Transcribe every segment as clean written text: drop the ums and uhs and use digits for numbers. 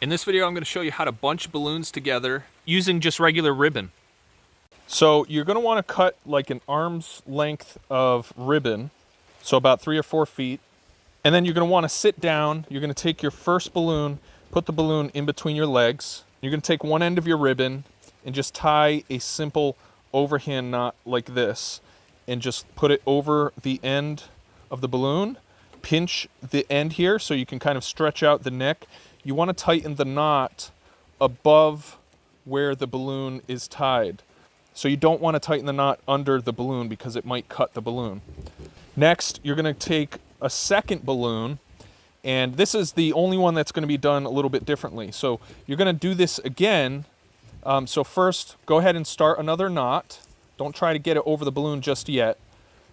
In this video, I'm going to show you how to bunch balloons together using just regular ribbon. So you're going to want to cut like an arm's length of ribbon, so about 3 or 4 feet. And then you're going to want to sit down. You're going to take your first balloon, put the balloon in between your legs. You're going to take one end of your ribbon and just tie a simple overhand knot like this, and just put it over the end of the balloon. Pinch the end here so you can kind of stretch out the neck. You want to tighten the knot above where the balloon is tied. So you don't want to tighten the knot under the balloon because it might cut the balloon. Next, you're going to take a second balloon, and this is the only one that's going to be done a little bit differently. So you're going to do this again. So first, go ahead and start another knot. Don't try to get it over the balloon just yet.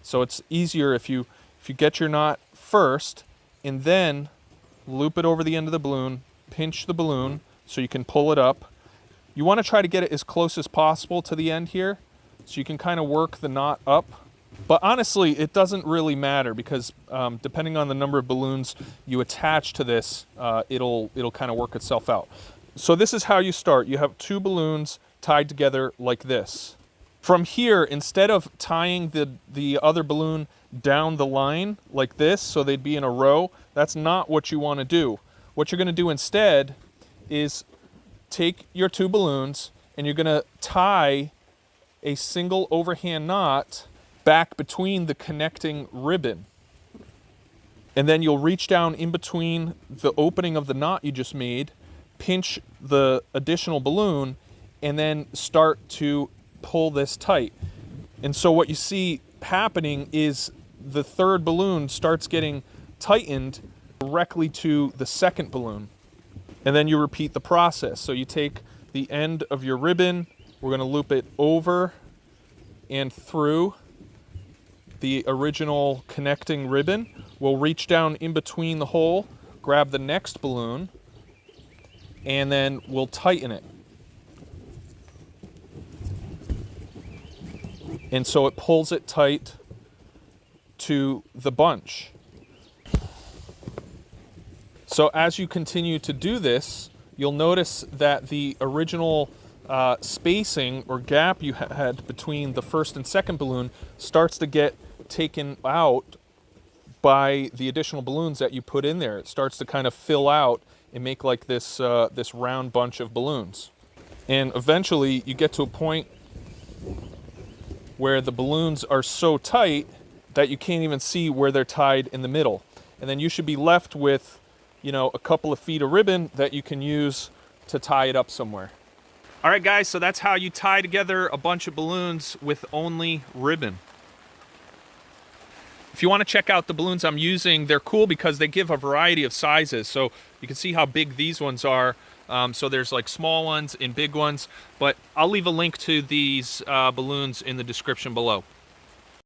So it's easier if you get your knot first, and then loop it over the end of the balloon, pinch the balloon so you can pull it up. You want to try to get it as close as possible to the end here so you can kind of work the knot up. But honestly, it doesn't really matter because depending on the number of balloons you attach to this, it'll kind of work itself out. So this is how you start. You have 2 balloons tied together like this. From here, instead of tying the other balloon down the line like this so they'd be in a row, that's not what you want to do. What you're going to do instead is take your 2 balloons and you're going to tie a single overhand knot back between the connecting ribbon. And then you'll reach down in between the opening of the knot you just made, pinch the additional balloon, and then start to pull this tight. And so what you see happening is the third balloon starts getting tightened directly to the second balloon. And then you repeat the process. So you take the end of your ribbon, we're going to loop it over and through the original connecting ribbon. We'll reach down in between the hole, grab the next balloon, and then we'll tighten it. And so it pulls it tight to the bunch. So as you continue to do this, you'll notice that the original spacing or gap you had between the first and second balloon starts to get taken out by the additional balloons that you put in there. It starts to kind of fill out and make like this, this round bunch of balloons. And eventually you get to a point where the balloons are so tight that you can't even see where they're tied in the middle. And then you should be left with, you know, a couple of feet of ribbon that you can use to tie it up somewhere. All right, guys, so that's how you tie together a bunch of balloons with only ribbon. If you want to check out the balloons I'm using, they're cool because they give a variety of sizes. So you can see how big these ones are. So there's like small ones and big ones, but I'll leave a link to these balloons in the description below.